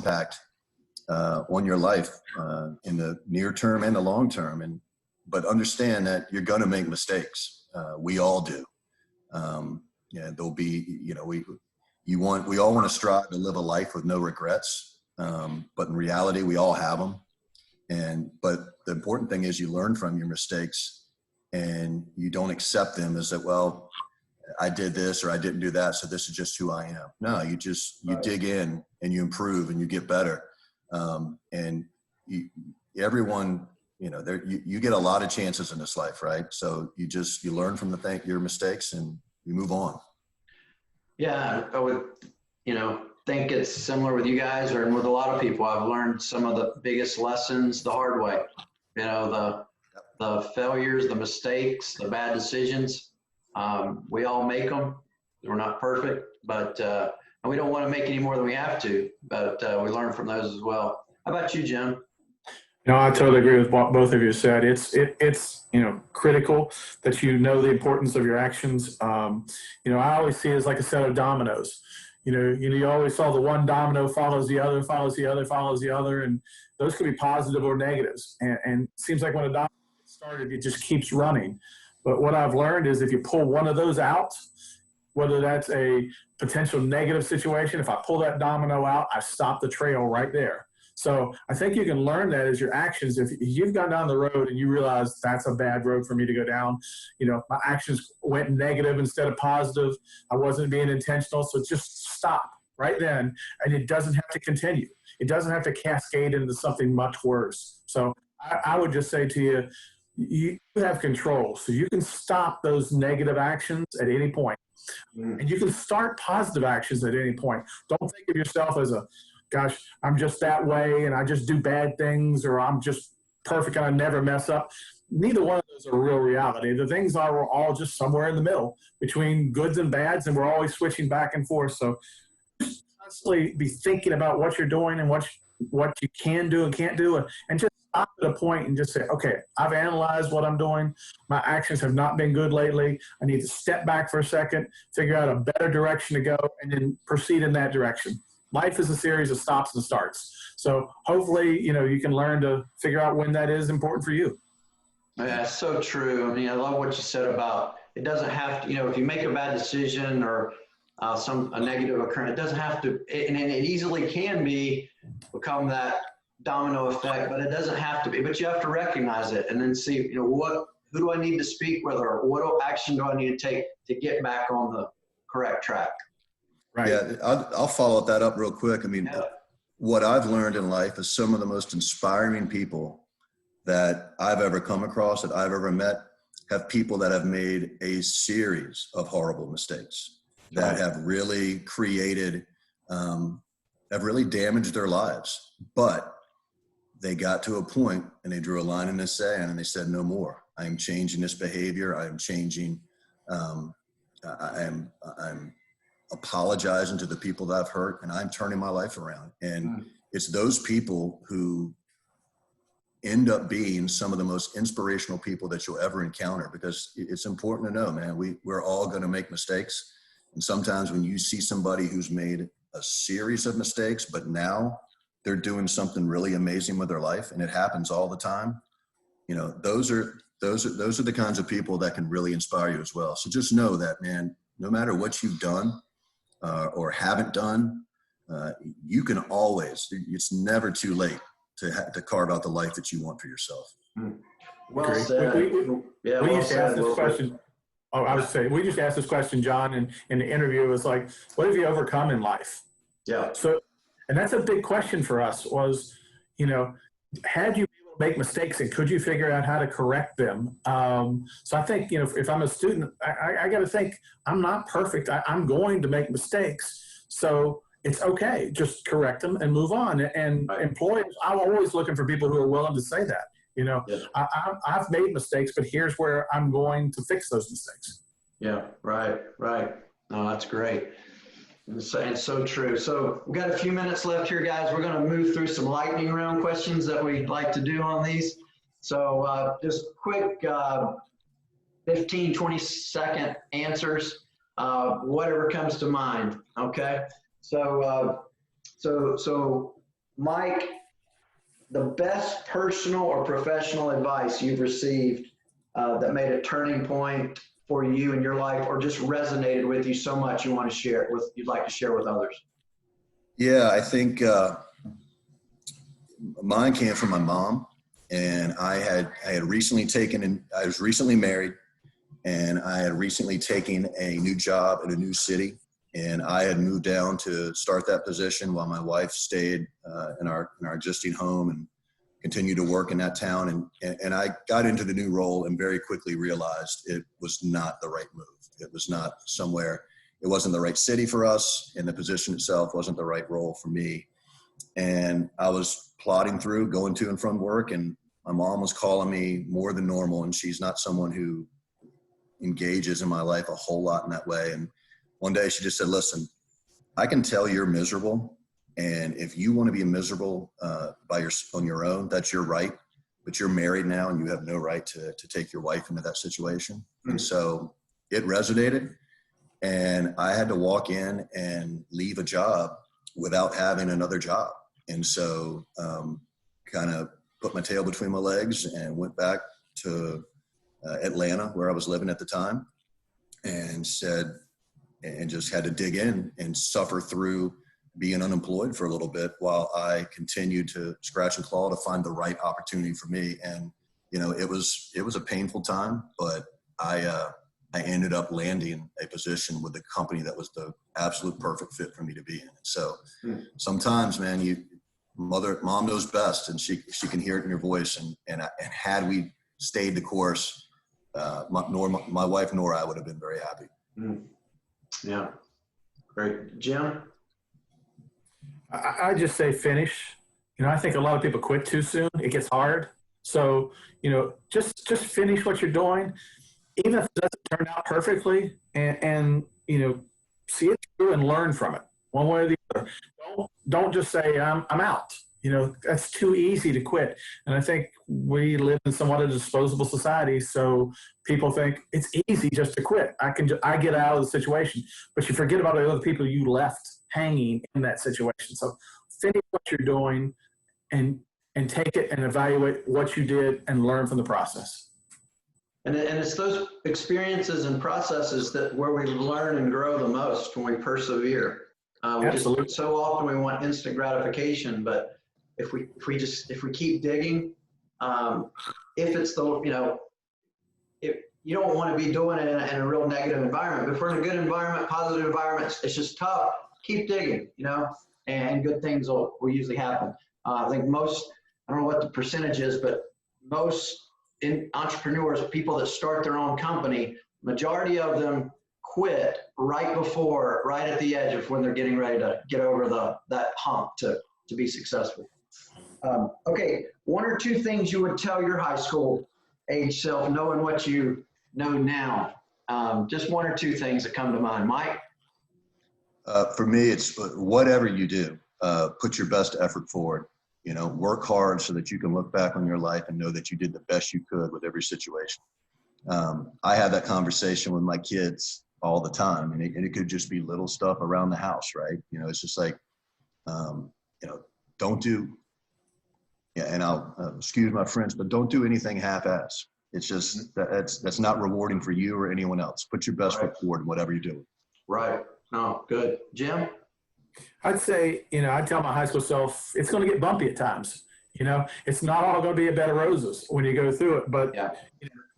impact on your life in the near term and the long term. But understand that you're going to make mistakes. We all do. Yeah, there'll be, we all want to strive to live a life with no regrets. But in reality, we all have them. But the important thing is you learn from your mistakes and you don't accept them as that, well, I did this or I didn't do that, so this is just who I am. No, you dig in and you improve and you get better. Everyone, you get a lot of chances in this life, right? So you learn from your mistakes and you move on. Yeah, I would, think it's similar with you guys and with a lot of people. I've learned some of the biggest lessons the hard way. The failures, the mistakes, the bad decisions. We all make them. We're not perfect, but and we don't want to make any more than we have to. But we learn from those as well. How about you, Jim? No, I totally agree with what both of you said. It's critical that you know the importance of your actions. I always see it as like a set of dominoes. You always saw the one domino follows the other, follows the other, follows the other, and those could be positive or negatives. And it seems like when a domino gets started, it just keeps running. But what I've learned is if you pull one of those out, whether that's a potential negative situation, if I pull that domino out, I stop the trail right there. So I think you can learn that as your actions. If you've gone down the road and you realize that's a bad road for me to go down, my actions went negative instead of positive. I wasn't being intentional. So just stop right then. And it doesn't have to continue. It doesn't have to cascade into something much worse. So I would just say to you, you have control. So you can stop those negative actions at any point. And you can start positive actions at any point. Don't think of yourself as gosh, I'm just that way and I just do bad things, or I'm just perfect and I never mess up. Neither one of those are real reality. The things we're all just somewhere in the middle between goods and bads, and we're always switching back and forth. So just constantly be thinking about what you're doing and what you can do and can't do, and just stop at a point and just say, okay, I've analyzed what I'm doing. My actions have not been good lately. I need to step back for a second, figure out a better direction to go, and then proceed in that direction. Life is a series of stops and starts. So hopefully, you can learn to figure out when that is important for you. Yeah, so true. I mean, I love what you said about it doesn't have to, if you make a bad decision or a negative occurrence, it doesn't have to, and it easily can become that domino effect, but it doesn't have to be. But you have to recognize it and then see, who do I need to speak with, or what action do I need to take to get back on the correct track? Right. Yeah, I'll follow that up real quick. I mean, what I've learned in life is some of the most inspiring people that I've ever come across, that I've ever met, have people that have made a series of horrible mistakes that have really created, have really damaged their lives. But they got to a point and they drew a line in the sand and they said, no more. I am changing this behavior. I am changing. I'm apologizing to the people that I've hurt, and I'm turning my life around. And it's those people who end up being some of the most inspirational people that you'll ever encounter, because it's important to know, man, we're all going to make mistakes. And sometimes when you see somebody who's made a series of mistakes, but now they're doing something really amazing with their life, and it happens all the time, those are the kinds of people that can really inspire you as well. So just know that, man, no matter what you've done, or haven't done, you can always, it's never too late to carve out the life that you want for yourself. Well said. We used to ask this question. Oh, I was saying, we just asked this question, John, in the interview. It was like, what have you overcome in life? Yeah. So, and that's a big question for us was, had you make mistakes and could you figure out how to correct them? So I think, if I'm a student, I got to think I'm not perfect. I'm going to make mistakes. So it's okay. Just correct them and move on. And employers, I'm always looking for people who are willing to say that, I've made mistakes, but here's where I'm going to fix those mistakes. Yeah. Right. No, that's great. It's so true. So we've got a few minutes left here, guys. We're going to move through some lightning round questions that we'd like to do on these. So just quick 15, 20-second answers, whatever comes to mind. Okay. So Mike, the best personal or professional advice you've received that made a turning point for you in your life, or just resonated with you so much you want to share it with, you'd like to share with others? Yeah, I think mine came from my mom, and I had recently I was recently married, and I had recently taken a new job in a new city, and I had moved down to start that position while my wife stayed in our existing home and continued to work in that town. And I got into the new role and very quickly realized it was not the right move. It was not somewhere, it wasn't the right city for us, and the position itself wasn't the right role for me. And I was plodding through, going to and from work, and my mom was calling me more than normal, and she's not someone who engages in my life a whole lot in that way. And one day she just said, listen, I can tell you're miserable, and if you want to be miserable on your own, that's your right, but you're married now and you have no right to take your wife into that situation. Mm-hmm. And so it resonated, and I had to walk in and leave a job without having another job. And so kind of put my tail between my legs and went back to Atlanta, where I was living at the time, and just had to dig in and suffer through being unemployed for a little bit while I continued to scratch and claw to find the right opportunity for me. And, you know, it was a painful time, but I ended up landing a position with a company that was the absolute perfect fit for me to be in. So sometimes, man, mom knows best, and she can hear it in your voice. And had we stayed the course, my wife nor I would have been very happy. Yeah. Great. Jim? I just say finish. You know, I think a lot of people quit too soon. It gets hard. So, you know, just finish what you're doing, even if it doesn't turn out perfectly, and you know, see it through and learn from it one way or the other. Don't just say I'm out. You know, that's too easy to quit. And I think we live in somewhat of a disposable society, so people think it's easy just to quit. I get out of the situation, but you forget about the other people you left hanging in that situation. So finish what you're doing and take it and evaluate what you did and learn from the process. And it's those experiences and processes where we learn and grow the most when we persevere. Absolutely. So often we want instant gratification, but if we keep digging, if it's if you don't want to be doing it in a real negative environment, but if we're in a good environment, positive environment, it's just tough. Keep digging, and good things will usually happen. I think I don't know what the percentage is, but most entrepreneurs, people that start their own company, majority of them quit right at the edge of when they're getting ready to get over that hump to be successful. Okay, one or two things you would tell your high school age self, knowing what you know now. Just one or two things that come to mind. Mike? For me, it's whatever you do, put your best effort forward. Work hard so that you can look back on your life and know that you did the best you could with every situation. I have that conversation with my kids all the time, and it could just be little stuff around the house, right? It's just like, don't do, and I'll excuse my French, but don't do anything half-ass. It's just, that's not rewarding for you or anyone else. Put your best foot forward in whatever you're doing. Right. No, good. Jim? I'd say, I tell my high school self, it's going to get bumpy at times. It's not all going to be a bed of roses when you go through it, but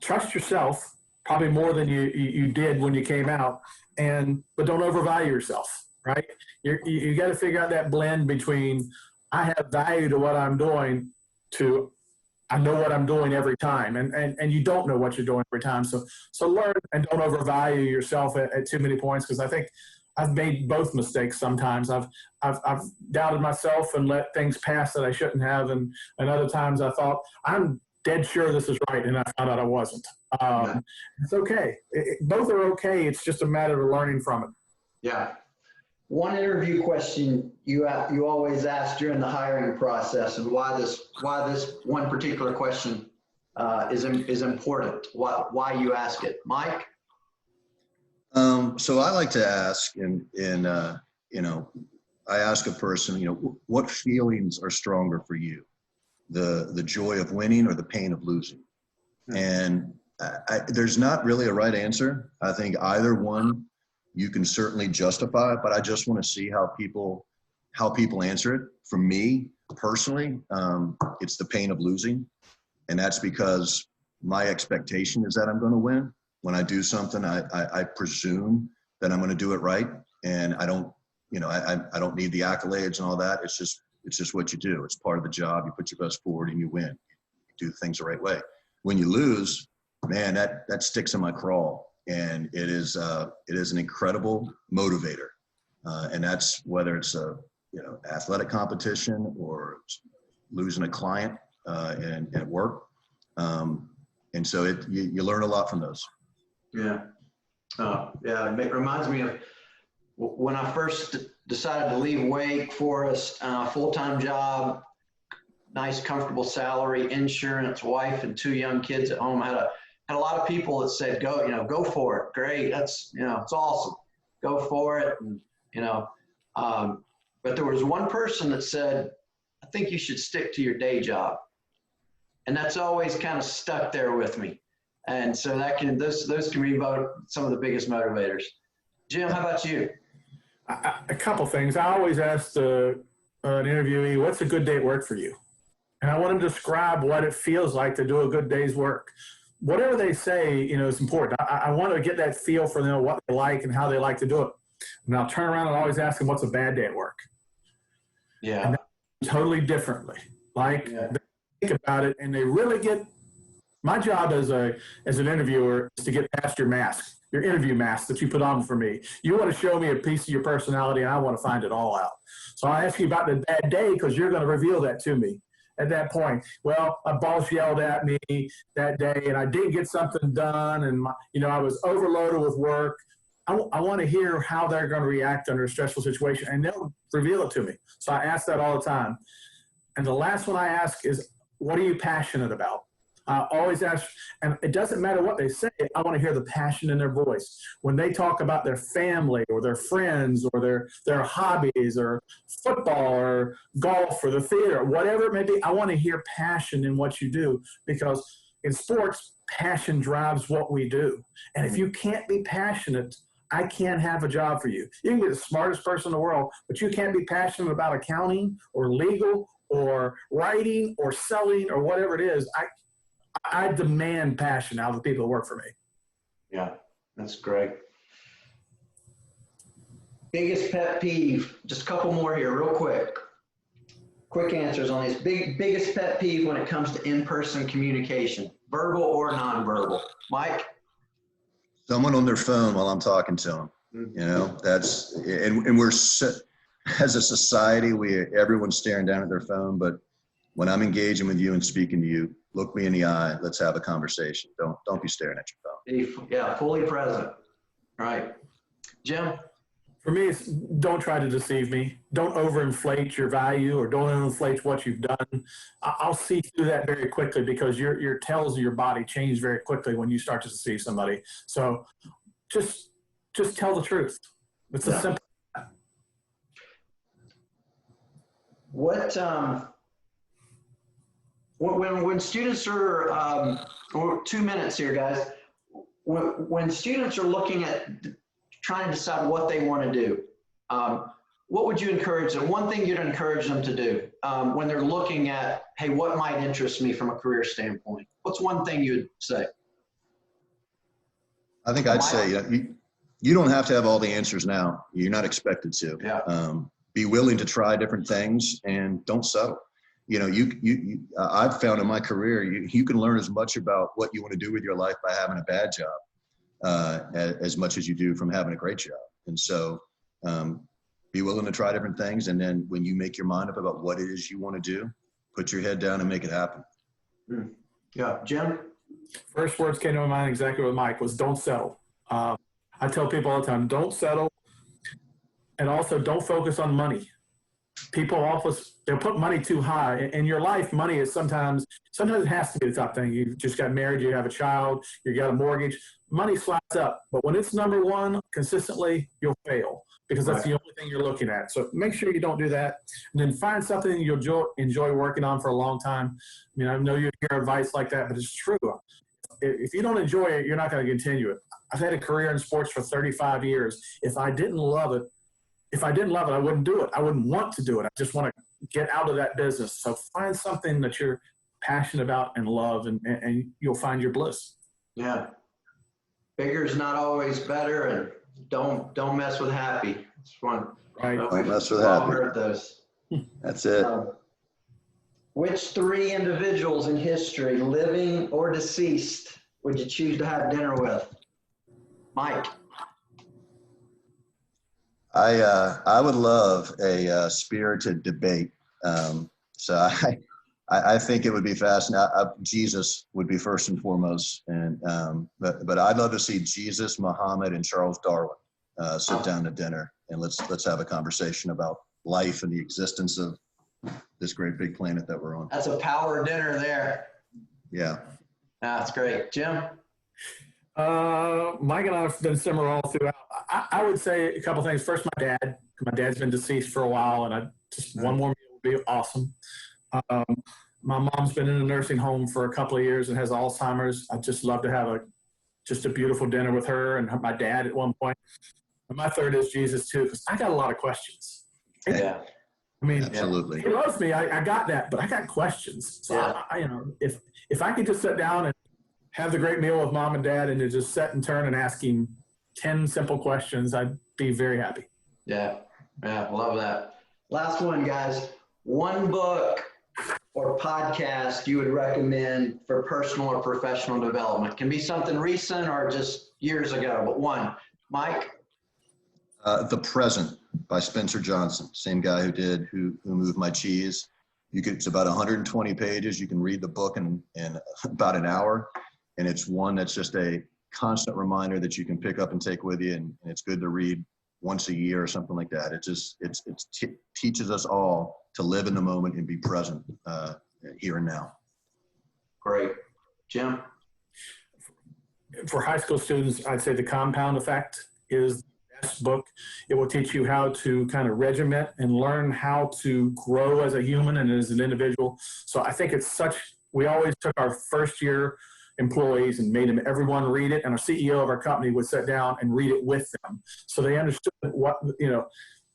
trust yourself probably more than you did when you came out, but don't overvalue yourself, right? You got to figure out that blend between I have value to what I'm doing to I know what I'm doing every time, and you don't know what you're doing every time. So learn and don't overvalue yourself at too many points, because I think I've made both mistakes sometimes. I've doubted myself and let things pass that I shouldn't have, and other times I thought I'm dead sure this is right, and I found out I wasn't. It's okay. Both are okay. It's just a matter of learning from it. Yeah. One interview question you always ask during the hiring process, and why this one particular question is important. Why you ask it, Mike? So I like to ask, I ask a person, what feelings are stronger for you? The joy of winning or the pain of losing? And there's not really a right answer. I think either one you can certainly justify, but I just want to see how people answer it. For me personally, it's the pain of losing. And that's because my expectation is that I'm going to win. When I do something, I presume that I'm going to do it right. And I don't need the accolades and all that. It's just what you do. It's part of the job. You put your best forward and you win. You do things the right way. When you lose, man, that sticks in my craw. And it is an incredible motivator. And that's whether it's a, athletic competition or losing a client and at work. And so you learn a lot from those. Yeah. Yeah. It reminds me of when I first decided to leave Wake Forest, full-time job, nice, comfortable salary, insurance, wife, and 2 young kids at home. I had a lot of people that said, go for it. Great. That's, it's awesome. Go for it. And, but there was one person that said, I think you should stick to your day job. And that's always kind of stuck there with me. And so those can be some of the biggest motivators. Jim, how about you? A couple things. I always ask an interviewee, what's a good day at work for you? And I want them to describe what it feels like to do a good day's work. Whatever they say, is important. I want to get that feel for them, what they like and how they like to do it. And I'll turn around and always ask them, what's a bad day at work? Yeah. And totally differently. They think about it and they really get, my job as an interviewer is to get past your mask, your interview mask that you put on for me. You want to show me a piece of your personality and I want to find it all out. So I ask you about the bad day because you're going to reveal that to me. At that point, well, my boss yelled at me that day and I didn't get something done and I was overloaded with work. I want to hear how they're going to react under a stressful situation and they'll reveal it to me. So I ask that all the time. And the last one I ask is, what are you passionate about? I always ask, and it doesn't matter what they say, I want to hear the passion in their voice. When they talk about their family or their friends or their hobbies or football or golf or the theater, whatever it may be, I want to hear passion in what you do because in sports, passion drives what we do. And if you can't be passionate, I can't have a job for you. You can be the smartest person in the world, but you can't be passionate about accounting or legal or writing or selling or whatever it is. I demand passion out of the people who work for me. Yeah, that's great. Biggest pet peeve, just a couple more here real quick. Quick answers on these. Biggest pet peeve when it comes to in-person communication, verbal or nonverbal. Mike? Someone on their phone while I'm talking to them. And we're, as a society, everyone's staring down at their phone, but when I'm engaging with you and speaking to you, look me in the eye. Let's have a conversation. Don't be staring at your phone. Yeah, fully present. Right. Jim? For me, it's don't try to deceive me. Don't overinflate your value or don't overinflate what you've done. I'll see through that very quickly because your tells of your body change very quickly when you start to deceive somebody. So just tell the truth. It's a simple. What when students are 2 minutes here, guys. When students are looking at trying to decide what they want to do, what would you encourage them? One thing you'd encourage them to do when they're looking at, hey, what might interest me from a career standpoint? What's one thing you'd say? I think I'd say you don't have to have all the answers now. You're not expected to. Yeah. Be willing to try different things and don't settle. I've found in my career, you can learn as much about what you want to do with your life by having a bad job as much as you do from having a great job. And so be willing to try different things. And then when you make your mind up about what it is you want to do, put your head down and make it happen. Yeah. Jim? First words came to my mind exactly with Mike was don't settle. I tell people all the time, don't settle. And also don't focus on money. people they'll put money too high. In your life, money is sometimes it has to be the top thing. You've just got married, you have a child, you got a mortgage. Money slides up, but when it's number one consistently, you'll fail because that's the only thing you're looking at. So make sure you don't do that, and then find something you'll enjoy working on for a long time. I mean, I know you hear advice like that, but it's true. If you don't enjoy it, you're not going to continue it. I've had a career in sports for 35 years. If I didn't love it, I wouldn't do it. I wouldn't want to do it. I just want to get out of that business. So find something that you're passionate about and love, and you'll find your bliss. Yeah. Bigger is not always better, and don't mess with happy. It's fun. Right. Don't mess with happy. Heard those. That's it. Which three individuals in history, living or deceased, would you choose to have dinner with? Mike. I would love a spirited debate. So I think it would be fascinating. Jesus would be first and foremost, and but I'd love to see Jesus, Muhammad, and Charles Darwin sit down to dinner, and let's have a conversation about life and the existence of this great big planet that we're on. That's a power dinner there. Yeah. That's great. Jim? Mike and I have been similar all throughout. I would say a couple things. First, my dad. My dad's been deceased for a while, and one more meal would be awesome. My mom's been in a nursing home for a couple of years and has Alzheimer's. I'd just love to have just a beautiful dinner with her and my dad at one point. And my third is Jesus too, because I got a lot of questions. Yeah. I mean, Absolutely. he loves me. I got that, but I got questions. So I if I could just sit down and have the great meal with mom and dad and to just sit and turn and ask him 10 simple questions, I'd be very happy. Yeah. Yeah. Love that. Last one, guys. One book or podcast you would recommend for personal or professional development. Can be something recent or just years ago, but one. Mike? The Present by Spencer Johnson, same guy who moved my cheese. It's about 120 pages. You can read the book in about an hour, and it's one that's just a constant reminder that you can pick up and take with you, and it's good to read once a year or something like that. It teaches us all to live in the moment and be present here and now. Great. Jim? For high school students, I'd say The Compound Effect is the best book. It will teach you how to kind of regiment and learn how to grow as a human and as an individual. So I think we always took our first year employees and made everyone read it, and our CEO of our company would sit down and read it with them. So they understood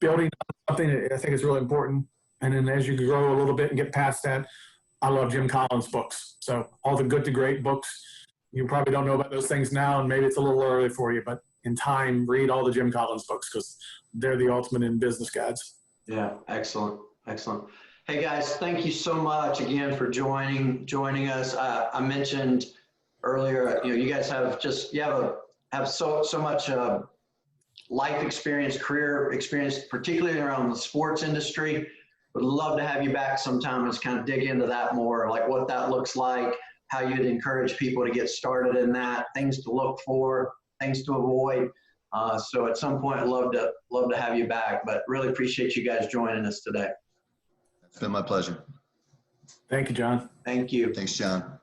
building something I think is really important. And then as you grow a little bit and get past that, I love Jim Collins' books. So all the Good to Great books, you probably don't know about those things now, and maybe it's a little early for you, but in time, read all the Jim Collins books because they're the ultimate in business guides. Yeah, excellent. Excellent. Hey guys, thank you so much again for joining us. I mentioned earlier, you guys have so much life experience, career experience, particularly around the sports industry. Would love to have you back sometime and just kind of dig into that more, like what that looks like, how you'd encourage people to get started in that, things to look for, things to avoid. So at some point, I'd love to have you back, but really appreciate you guys joining us today. It's been my pleasure. Thank you, John. Thank you. Thanks, John.